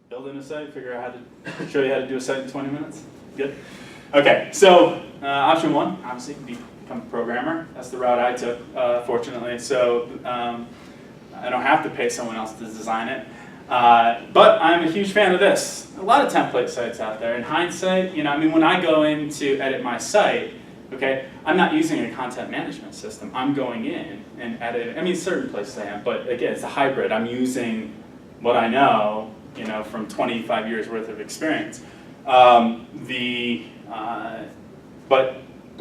building a site, figure out how to show you how to do a site in 20 minutes? Good? Okay, so option one, obviously, become a programmer. That's the route I took, fortunately. So I don't have to pay someone else to design it. But I'm a huge fan of this. A lot of template sites out there. In hindsight, you know, I mean, when I go in to edit my site, okay, I'm not using a content management system. I'm going in and editing. I mean, certain places I am, but again, it's a hybrid. I'm using what I know, you know, from 25 years worth of experience. But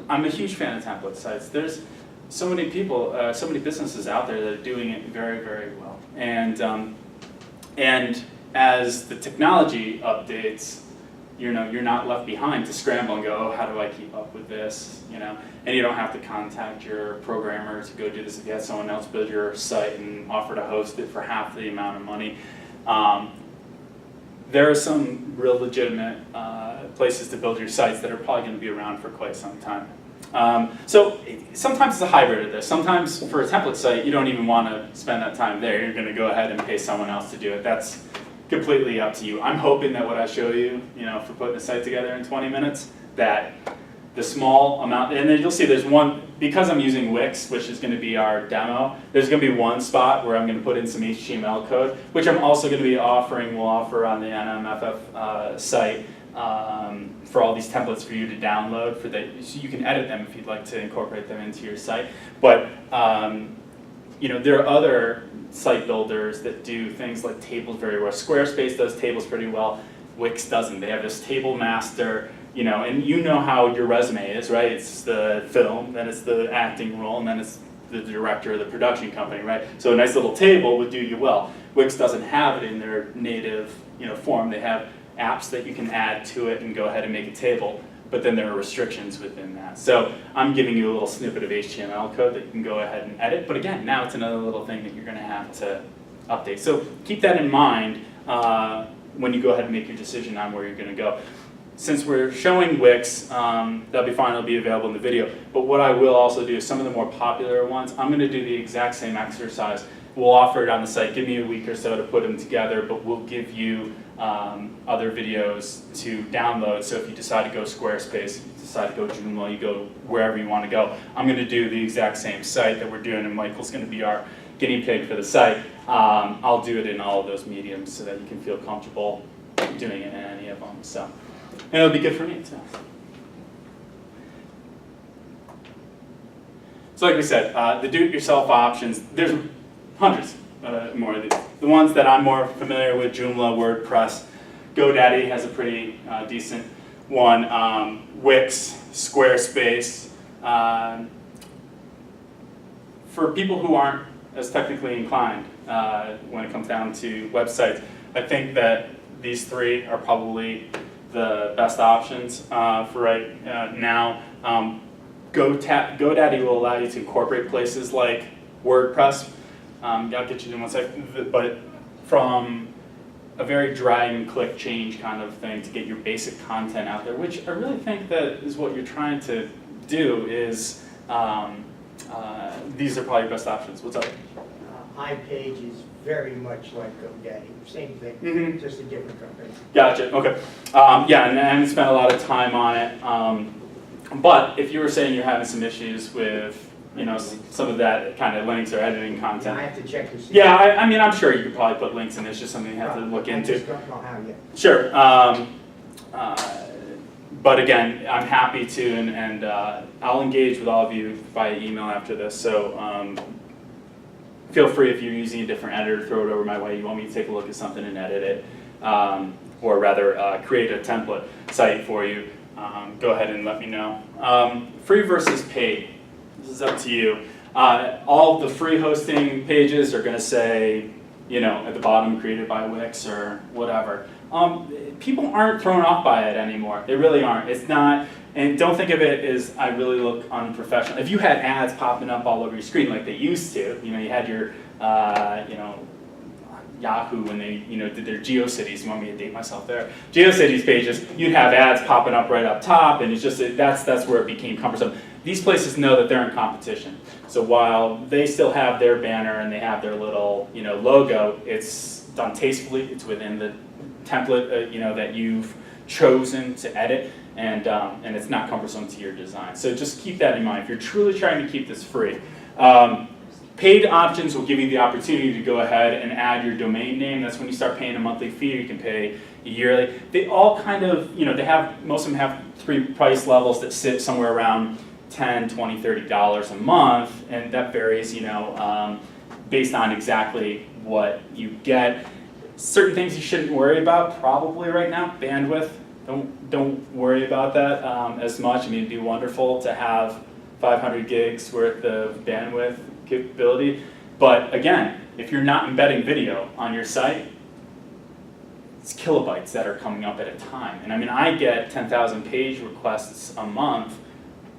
I'm a huge fan of template sites. There's so many people, so many businesses out there that are doing it very, very well. And as the technology updates, you know, you're not left behind to scramble and go, oh, how do I keep up with this? You know, and you don't have to contact your programmer to go do this if you had someone else build your site and offer to host it for half the amount of money. There are some real legitimate places to build your sites that are probably going to be around for quite some time. So sometimes it's a hybrid of this. Sometimes for a template site, you don't even want to spend that time there. You're going to go ahead and pay someone else to do it. That's completely up to you. I'm hoping that what I show you, you know, for putting a site together in 20 minutes, that the small amount, and then you'll see there's one, because I'm using Wix, which is going to be our demo, there's going to be one spot where I'm going to put in some HTML code, which I'm also going to be offering, we'll offer on the NMFF site for all these templates for you to download, so you can edit them if you'd like to incorporate them into your site. But you know, there are other site builders that do things like tables very well. Squarespace does tables pretty well. Wix doesn't. They have this table master, you know, and you know how your resume is, right? It's the film, then it's the acting role, and then it's the director of the production company, right? So a nice little table would do you well. Wix doesn't have it in their native, you know, form. They have apps that you can add to it and go ahead and make a table, but then there are restrictions within that. So I'm giving you a little snippet of HTML code that you can go ahead and edit, but again, now it's another little thing that you're going to have to update. So keep that in mind when you go ahead and make your decision on where you're going to go. Since we're showing Wix, that'll be fine, it'll be available in the video, but what I will also do is some of the more popular ones, I'm going to do the exact same exercise. We'll offer it on the site, give me a week or so to put them together, but we'll give you other videos to download. So if you decide to go Squarespace, if you decide to go Joomla, you go wherever you want to go. I'm going to do the exact same site that we're doing, and Michael's going to be our guinea pig for the site. I'll do it in all of those mediums so that you can feel comfortable doing it in any of them. So, and it'll be good for me too. So like we said, the do-it-yourself options, there's hundreds more of these. The ones that I'm more familiar with, Joomla, WordPress, GoDaddy has a pretty decent one, Wix, Squarespace. For people who aren't as technically inclined when it comes down to websites, I think that these three are probably the best options for right now. GoDaddy will allow you to incorporate places like WordPress. I'll get you in one second, but from a very drag and click change kind of thing to get your basic content out there, which I really think that is what you're trying to do, is these are probably your best options. What's up? iPage is very much like GoDaddy, same thing, just a different company. Gotcha, okay. Yeah, and I haven't spent a lot of time on it, but if you were saying you're having some issues with, you know, some of that kind of links or editing content. Yeah, I have to check to see. Yeah, I mean, I'm sure you could probably put links in. It's just something you have to look into. I just don't know how yet. Sure. But again, I'm happy to, and I'll engage with all of you via email after this. So feel free, if you're using a different editor, throw it over my way. You want me to take a look at something and edit it, or rather create a template site for you, go ahead and let me know. Free versus paid. This is up to you. All of the free hosting pages are going to say, you know, at the bottom, created by Wix or whatever. People aren't thrown off by it anymore. They really aren't. It's not, and don't think of it as I really look unprofessional. If you had ads popping up all over your screen like they used to, you know, you had your, you know, Yahoo when they, you know, did their GeoCities. You want me to date myself there? GeoCities pages, you'd have ads popping up right up top, and it's just that's where it became cumbersome. These places know that they're in competition. So while they still have their banner and they have their little, you know, logo, it's done tastefully, it's within the template that you've chosen to edit, and it's not cumbersome to your design. So just keep that in mind. If you're truly trying to keep this free, paid options will give you the opportunity to go ahead and add your domain name. That's when you start paying a monthly fee, or you can pay yearly. They all kind of, most of them have 3 price levels that sit somewhere around $10, $20, $30 a month, and that varies, based on exactly what you get. Certain things you shouldn't worry about probably right now. Bandwidth, don't worry about that as much. I mean, it'd be wonderful to have 500 gigs worth of bandwidth capability, but again, if you're not embedding video on your site, it's kilobytes that are coming up at a time. And I mean, I get 10,000 page requests a month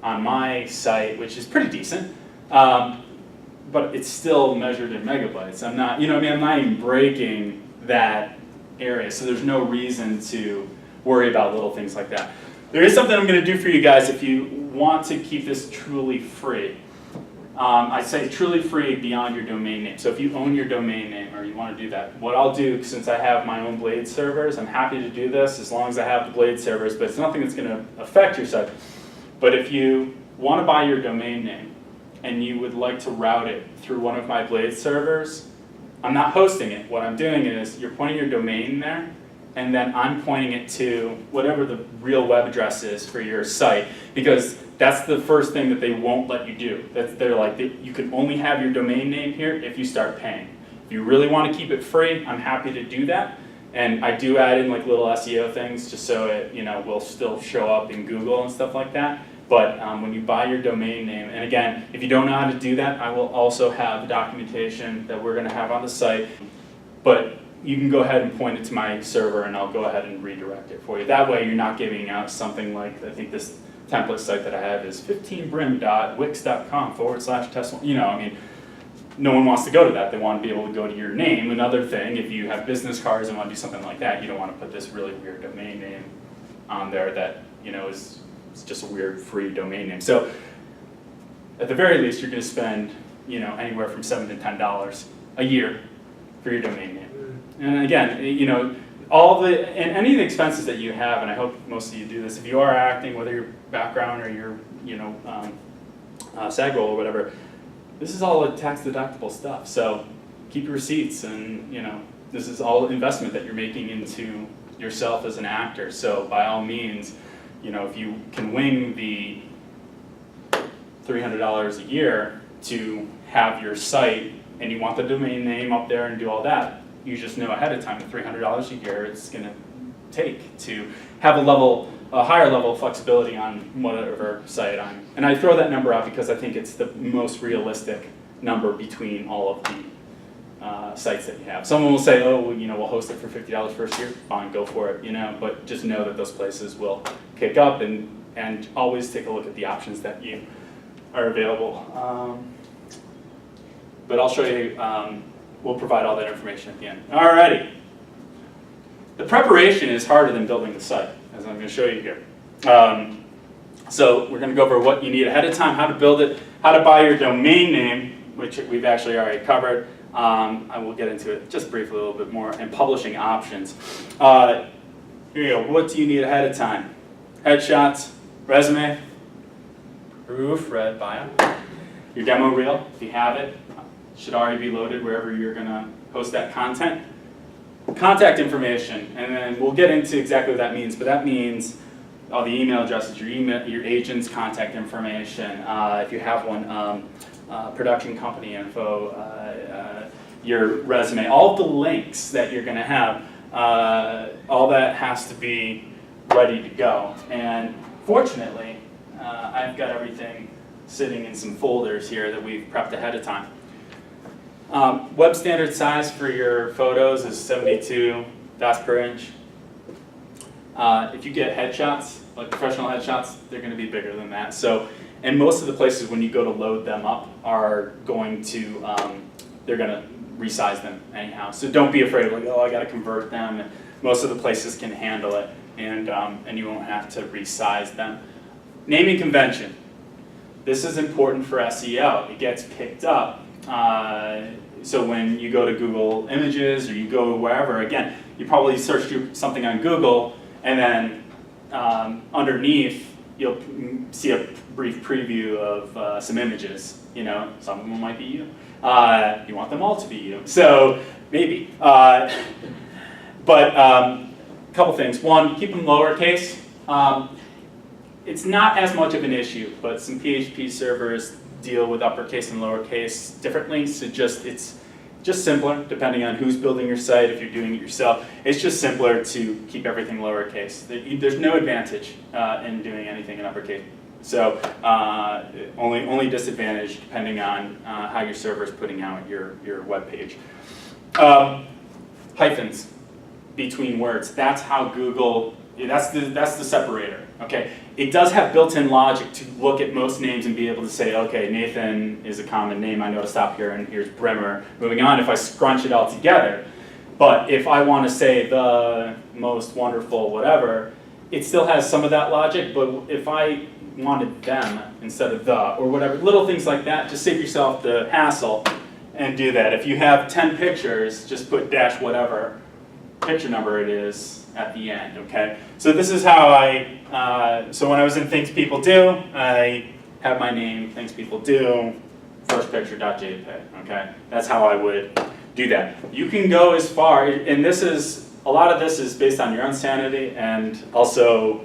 on my site, which is pretty decent, but it's still measured in megabytes. I'm not, I'm not even breaking that area, so there's no reason to worry about little things like that. There is something I'm going to do for you guys if you want to keep this truly free. I say truly free beyond your domain name. So if you own your domain name or you want to do that, what I'll do, since I have my own Blade servers, I'm happy to do this as long as I have the Blade servers, but it's nothing that's going to affect your site. But if you want to buy your domain name and you would like to route it through one of my Blade servers, I'm not hosting it. What I'm doing is you're pointing your domain there, and then I'm pointing it to whatever the real web address is for your site, because that's the first thing that they won't let you do. They're like, you can only have your domain name here if you start paying. If you really want to keep it free, I'm happy to do that. And I do add in like little SEO things just so it will still show up in Google and stuff like that. But when you buy your domain name, and again, if you don't know how to do that, I will also have the documentation that we're going to have on the site. But you can go ahead and point it to my server, and I'll go ahead and redirect it for you. That way you're not giving out something like, I think this template site that I have is 15brim.wix.com/test. I mean, no one wants to go to that. They want to be able to go to your name. Another thing, if you have business cards and want to do something like that, you don't want to put this really weird domain name on there that is just a weird free domain name. So at the very least, you're going to spend anywhere from $7 to $10 a year for your domain name. And again, and any of the expenses that you have, and I hope most of you do this, if you are acting, whether your background or your SAG role or whatever, this is all tax deductible stuff. So keep your receipts, and this is all investment that you're making into yourself as an actor. So by all means, if you can wing the $300 a year to have your site, and you want the domain name up there and do all that, you just know ahead of time the $300 a year it's going to take to have a higher level of flexibility on whatever site I'm. And I throw that number out because I think it's the most realistic number between all of the sites that you have. Someone will say, oh, we'll host it for $50 first year. Fine, go for it. But just know that those places will kick up, and always take a look at the options that you are available. But I'll show you. We'll provide all that information at the end. Alrighty. The preparation is harder than building the site, as I'm going to show you here. So we're going to go over what you need ahead of time, how to build it, how to buy your domain name, which we've actually already covered. I will get into it just briefly a little bit more, and publishing options. Here you go. What do you need ahead of time? Headshots, resume, proof, read bio, your demo reel, if you have it. Should already be loaded wherever you're going to post that content. Contact information, and then we'll get into exactly what that means, but that means all the email addresses, your agent's contact information, if you have one, production company info, your resume, all the links that you're going to have, all that has to be ready to go. And fortunately, I've got everything sitting in some folders here that we've prepped ahead of time. Web standard size for your photos is 72 dots per inch. If you get headshots, like professional headshots, they're going to be bigger than that. So, and most of the places when you go to load them up are going to, they're going to resize them anyhow. So don't be afraid, like, oh, I got to convert them. Most of the places can handle it, and you won't have to resize them. Naming convention. This is important for SEO. It gets picked up So when you go to Google Images or you go wherever, again, you probably search something on Google, and then underneath you'll see a brief preview of some images. You know, some of them might be you. You want them all to be you, so maybe. But a couple things. One, keep them lowercase. It's not as much of an issue, but some PHP servers deal with uppercase and lowercase differently, so it's just simpler depending on who's building your site. If you're doing it yourself, it's just simpler to keep everything lowercase. There's no advantage in doing anything in uppercase, so only disadvantage depending on how your server is putting out your web page. Hyphens between words, that's how Google, that's the separator. Okay, it does have built-in logic to look at most names and be able to say, okay, Nathan is a common name, I know to stop here, and here's Brimmer. Moving on, if I scrunch it all together. But if I want to say the most wonderful whatever, it still has some of that logic, but if I wanted them instead of the, or whatever, little things like that, just save yourself the hassle and do that. If you have 10 pictures, just put dash whatever picture number it is at the end, okay? So this is how so when I was in Things People Do, I have my name, Things People Do, first picture.jpg, okay? That's how I would do that. You can go as far, and a lot of this is based on your own sanity and also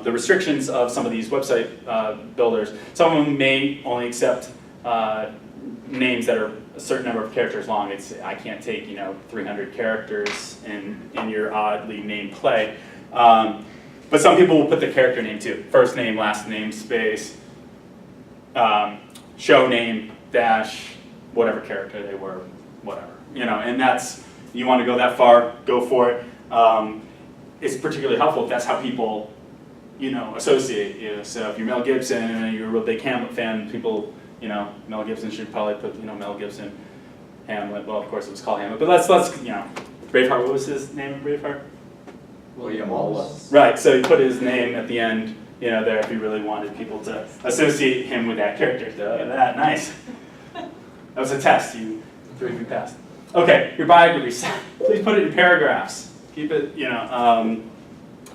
the restrictions of some of these website builders. Some of them may only accept names that are a certain number of characters long. I can't take 300 characters in your oddly named play. But some people will put the character name too. First name, last name, space, show name, dash, whatever character they were, whatever. And that's, you want to go that far, go for it. It's particularly helpful if that's how people, associate you. So if you're Mel Gibson and you're a real big Hamlet fan, people, Mel Gibson should probably put, Mel Gibson, Hamlet. Well, of course it was called Hamlet, but let's Braveheart. What was his name in Braveheart? William Wallace. Right. So he put his name at the end, there if he really wanted people to associate him with that character. So that nice. That was a test. You passed. Okay, your biography. Please put it in paragraphs. Keep it.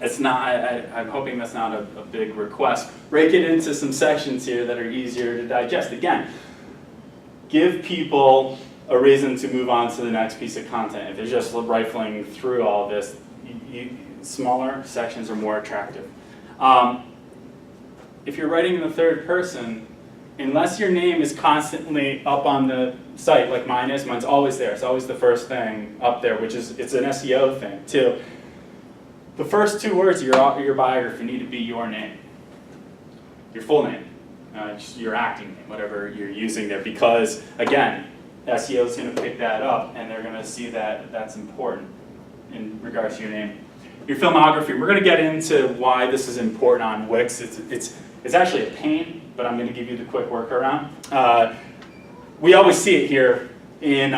It's not. I'm hoping that's not a big request. Break it into some sections here that are easier to digest. Again, give people a reason to move on to the next piece of content. If they're just rifling through all this, smaller sections are more attractive. If you're writing in the third person, unless your name is constantly up on the site, like mine is, mine's always there. It's always the first thing up there, it's an SEO thing too. The first two words of your biography need to be your name, your full name, your acting name, whatever you're using there, because again, SEO is going to pick that up and they're going to see that that's important in regards to your name. Your filmography, we're going to get into why this is important on Wix. It's actually a pain, but I'm going to give you the quick workaround. We always see it here in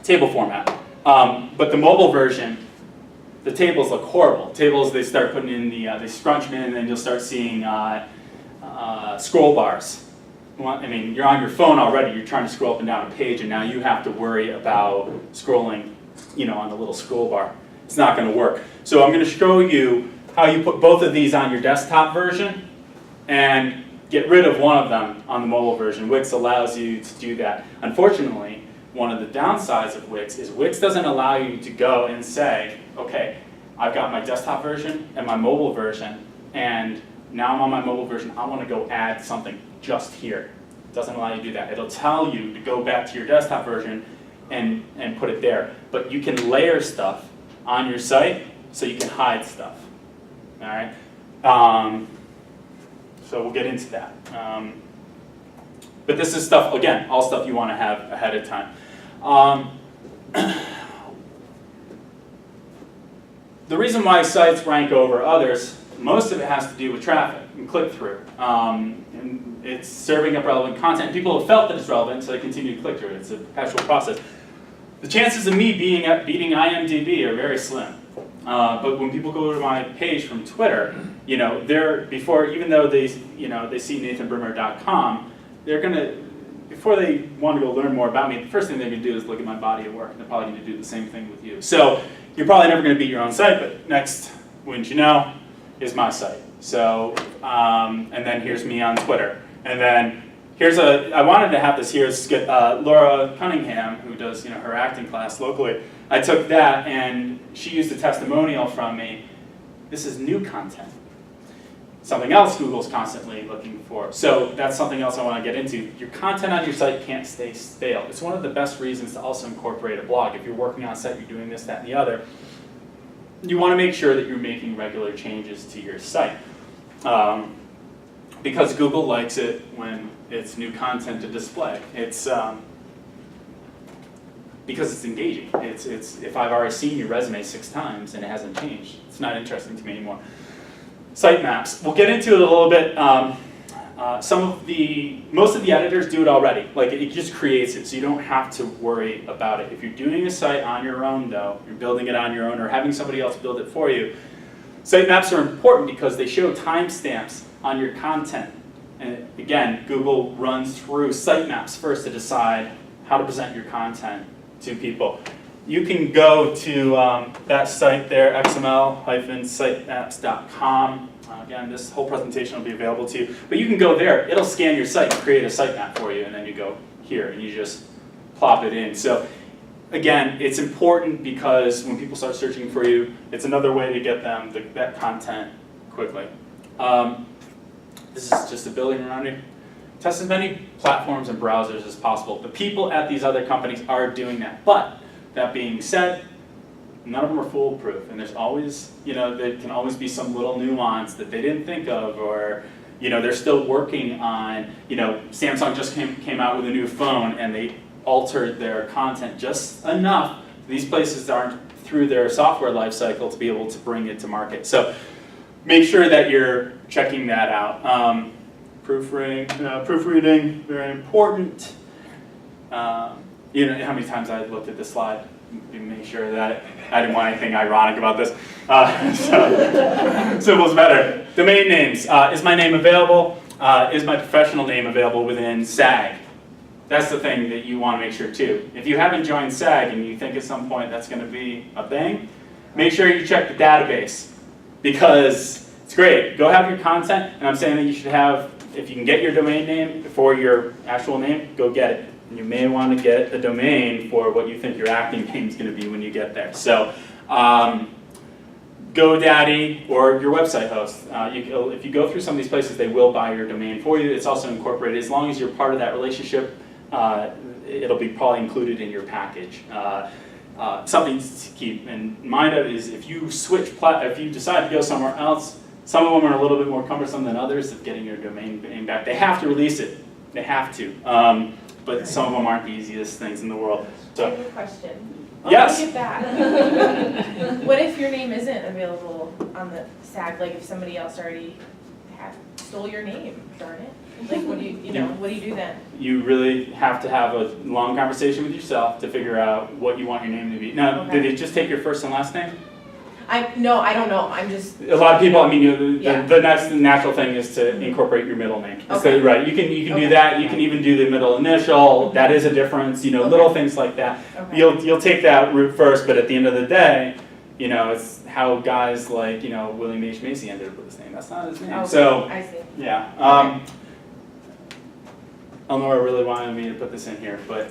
table format, but the mobile version, the tables look horrible. Tables, they start putting in they scrunch them in, and then you'll start seeing scroll bars. I mean, you're on your phone already, you're trying to scroll up and down a page, and now you have to worry about scrolling, on the little scroll bar. It's not going to work. So I'm going to show you how you put both of these on your desktop version and get rid of one of them on the mobile version. Wix allows you to do that. Unfortunately, one of the downsides of Wix is Wix doesn't allow you to go and say, okay, I've got my desktop version and my mobile version, and now I'm on my mobile version, I want to go add something just here. It doesn't allow you to do that. It'll tell you to go back to your desktop version and put it there. But you can layer stuff on your site so you can hide stuff. All right? So we'll get into that. But this is stuff, again, all stuff you want to have ahead of time. The reason why sites rank over others, most of it has to do with traffic and click-through. And it's serving up relevant content. People have felt that it's relevant, so they continue to click through it. It's a perpetual process. The chances of me beating IMDb are very slim. But when people go to my page from Twitter, even though they see nathanbrimmer.com, they're gonna, before they want to go learn more about me, the first thing they're going to do is look at my body of work, and they're probably going to do the same thing with you. So you're probably never going to beat your own site, but next, wouldn't you know, is my site. So, and then here's me on Twitter. And then here's I wanted to have this here, Laura Cunningham, who does her acting class locally. I took that, and she used a testimonial from me. This is new content. Something else Google's constantly looking for. So that's something else I want to get into. Your content on your site can't stay stale. It's one of the best reasons to also incorporate a blog. If you're working on a site, you're doing this, that, and the other, you want to make sure that you're making regular changes to your site. Because Google likes it when it's new content to display. It's because it's engaging. It's if I've already seen your resume 6 times and it hasn't changed, it's not interesting to me anymore. Sitemaps. We'll get into it a little bit. Most of the editors do it already. Like it just creates it, so you don't have to worry about it. If you're doing a site on your own, though, you're building it on your own or having somebody else build it for you. Sitemaps are important because they show timestamps on your content. And again, Google runs through sitemaps first to decide how to present your content to people. You can go to that site there, xml-sitemaps.com. Again, this whole presentation will be available to you. But you can go there. It'll scan your site and create a sitemap for you. And then you go here and you just plop it in. So again, it's important because when people start searching for you, it's another way to get them that content quickly. This is just a building around you. Test as many platforms and browsers as possible. The people at these other companies are doing that. But that being said, none of them are foolproof, and there's always, there can always be some little nuance that they didn't think of, or, they're still working on, Samsung just came out with a new phone, and they altered their content just enough. These places aren't through their software lifecycle to be able to bring it to market. So make sure that you're checking that out. Proofreading, very important. You know how many times I looked at this slide to make sure that I didn't want anything ironic about this. So simple's better. Domain names. Is my name available? Is my professional name available within SAG? That's the thing that you want to make sure too. If you haven't joined SAG and you think at some point that's going to be a thing, make sure you check the database because it's great. Go have your content, and I'm saying that you should have, if you can get your domain name before your actual name, go get it. And you may want to get a domain for what you think your acting name is going to be when you get there. So GoDaddy or your website host. If you go through some of these places, they will buy your domain for you. It's also incorporated. As long as you're part of that relationship, it'll be probably included in your package. Something to keep in mind of is if you if you decide to go somewhere else, some of them are a little bit more cumbersome than others of getting your domain name back. They have to release it. They have to. But some of them aren't the easiest things in the world. So, I have a question. Yes. Look at that. What if your name isn't available on the SAG? Like if somebody else already stole your name, darn it. Like what do what do you do then? You really have to have a long conversation with yourself to figure out what you want your name to be. Now, Okay. Did it just take your first and last name? No, I don't know. I'm just. A lot of people, I mean, Yeah. the next natural thing is to incorporate your middle name. Okay. So, right, you can do Okay. that. You can even do the middle initial. That is a difference. Okay. Little things like that. Okay. You'll take that route first, but at the end of the day, it's how guys like William H. Macy ended up with his name. That's not his name. Okay. So I see. yeah. Eleanor really wanted me to put this in here, but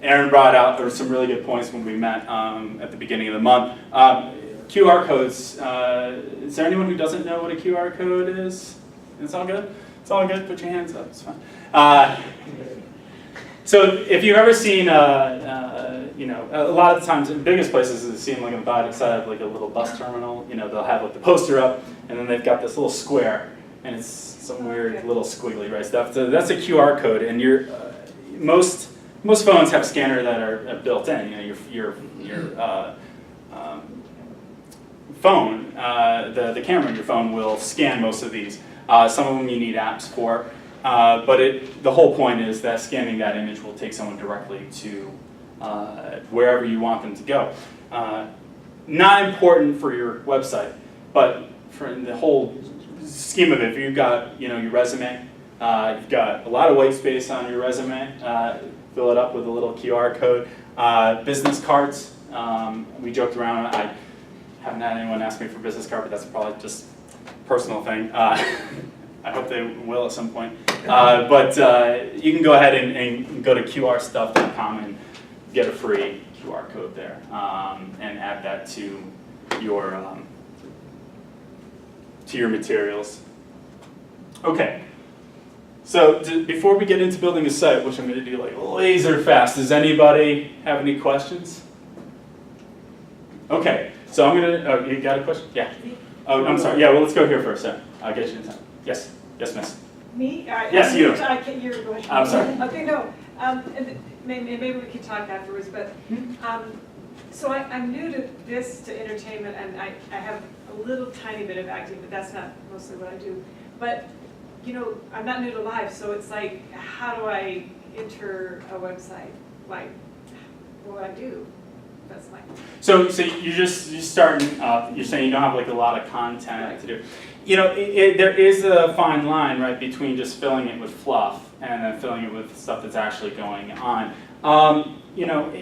Aaron brought out there were some really good points when we met at the beginning of the month. QR codes. Is there anyone who doesn't know what a QR code is? It's all good? It's all good? Put your hands up. It's fine. So if you've ever seen, a lot of the times, the biggest places is seeing like on the side of like a little bus terminal, they'll have like the poster up, and then they've got this little square, and it's some weird little squiggly right stuff. So that's a QR code, and most phones have a scanner that are built in. Your phone, the camera in your phone will scan most of these. Some of them you need apps for, but the whole point is that scanning that image will take someone directly to wherever you want them to go. Not important for your website, but for the whole scheme of it, if you've got your resume, You've got a lot of white space on your resume. Fill it up with a little QR code. Business cards. We joked around. I haven't had anyone ask me for a business card, but that's probably just a personal thing. I hope they will at some point. But you can go ahead and go to qrstuff.com and get a free QR code there and add that to your materials. Okay. So before we get into building a site, which I'm going to do like laser fast, does anybody have any questions? Okay. So I'm going to. Oh, you got a question? Yeah. Oh, I'm sorry. Yeah. Well, let's go here first. I'll get you in time. Yes. Yes, miss. Me? Yes, you. I can't hear your question. I'm sorry. Okay, no. Maybe we can talk afterwards, but so I'm new to this, to entertainment, and I have a little tiny bit of acting, but that's not mostly what I do. But, you know, I'm not new to live, so it's like, how do I enter a website? Like, what do I do? That's my. So you're starting up. You're saying you don't have like a lot of content to do. You know, there is a fine line, right, between just filling it with fluff and then filling it with stuff that's actually going on. You know,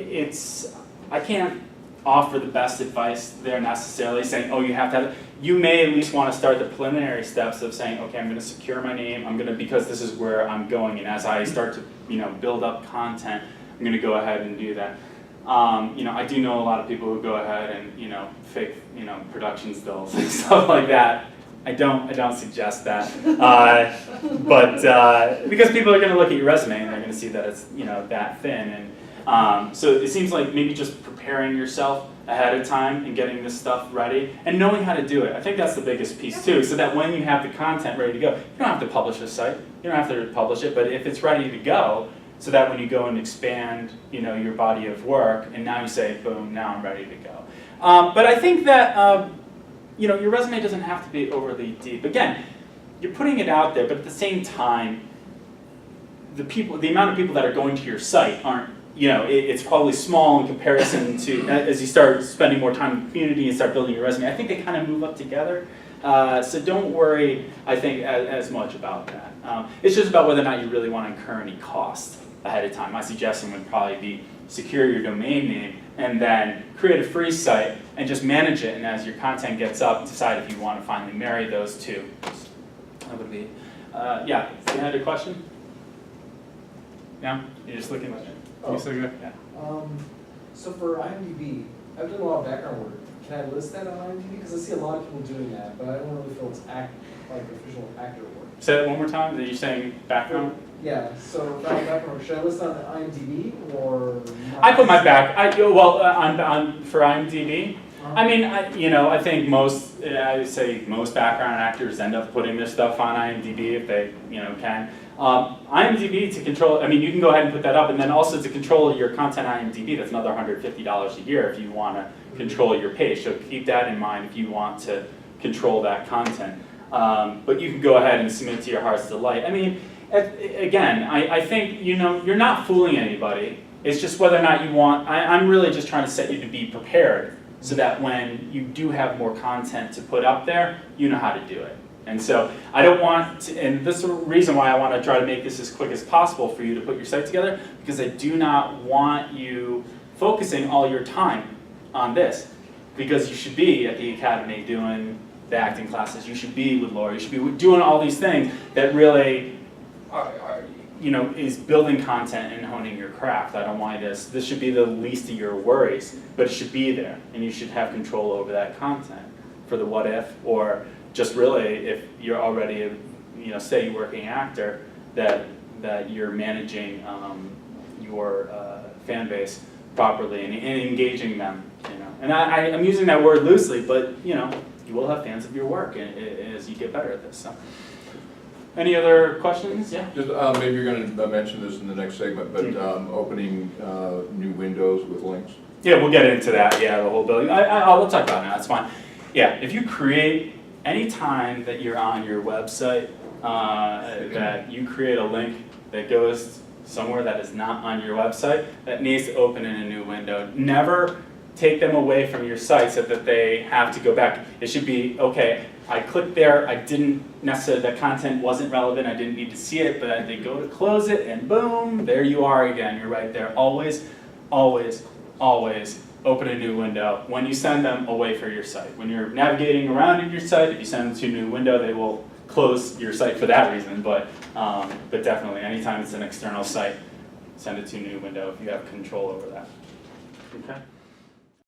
I can't offer the best advice there necessarily, saying, oh, you have to have it. You may at least want to start the preliminary steps of saying, okay, I'm going to secure my name. because this is where I'm going, and as I start to, you know, build up content, I'm going to go ahead and do that. You know, I do know a lot of people who go ahead and, you know, fake, you know, production stills and stuff like that. I don't suggest that, but because people are going to look at your resume and they're going to see that it's, you know, that thin, and so it seems like maybe just preparing yourself ahead of time and getting this stuff ready and knowing how to do it. I think that's the biggest piece too, so that when you have the content ready to go, you don't have to publish a site, you don't have to publish it, but if it's ready to go, so that when you go and expand, you know, your body of work, and now you say, boom, now I'm ready to go. But I think that. You know, your resume doesn't have to be overly deep. Again, you're putting it out there, but at the same time, the amount of people that are going to your site aren't, you know, it's probably small in comparison to, as you start spending more time in the community and start building your resume, I think they kind of move up together. So don't worry, I think, as much about that. It's just about whether or not you really want to incur any cost ahead of time. My suggestion would probably be secure your domain name and then create a free site and just manage it, and as your content gets up, decide if you want to finally marry those two. That would be, yeah, you had a question? Yeah? You're just looking at it? Oh. Yeah. So for IMDb, I've done a lot of background work. Can I list that on IMDb? Because I see a lot of people doing that, but I don't really feel it's like official actor work. Say that one more time. Are you saying background? Yeah. So background work, should I list it on IMDb or? Not? I put my for IMDb. I mean, you know, I think I would say most background actors end up putting their stuff on IMDb if they, you know, can. IMDb to control, I mean, you can go ahead and put that up, and then also to control your content on IMDb, that's another $150 a year if you want to control your page. So keep that in mind if you want to control that content. But you can go ahead and submit to your heart's delight. I mean, again, I think, you know, you're not fooling anybody. It's just whether or not you want, I'm really just trying to set you to be prepared so that when you do have more content to put up there, you know how to do it. And so I don't want to, and this is the reason why I want to try to make this as quick as possible for you to put your site together, because I do not want you focusing all your time on this, because you should be at the academy doing the acting classes, you should be with Laura, you should be doing all these things that really are you know, is building content and honing your craft. I don't want this should be the least of your worries, but it should be there, and you should have control over that content for the what if, or just really if you're already a, you know, steady working actor, that you're managing your fan base properly and engaging them, you know. And I'm using that word loosely, but you know, you will have fans of your work as you get better at this. So. Any other questions? Yeah. Just, maybe you're going to mention this in the next segment, but opening new windows with links. Yeah, we'll get into that. Yeah, the whole building. We'll talk about it now. That's fine. Yeah, if you create any time that you're on your website, that you create a link that goes somewhere that is not on your website, that needs to open in a new window. Never take them away from your site so that they have to go back. It should be, okay, I clicked there, I didn't necessarily, that content wasn't relevant, I didn't need to see it, but they go to close it and boom, there you are again, you're right there. Always, always, always open a new window when you send them away from your site. When you're navigating around in your site, if you send them to a new window, they will close your site for that reason, but definitely anytime it's an external site, send it to a new window if you have control over that. Okay.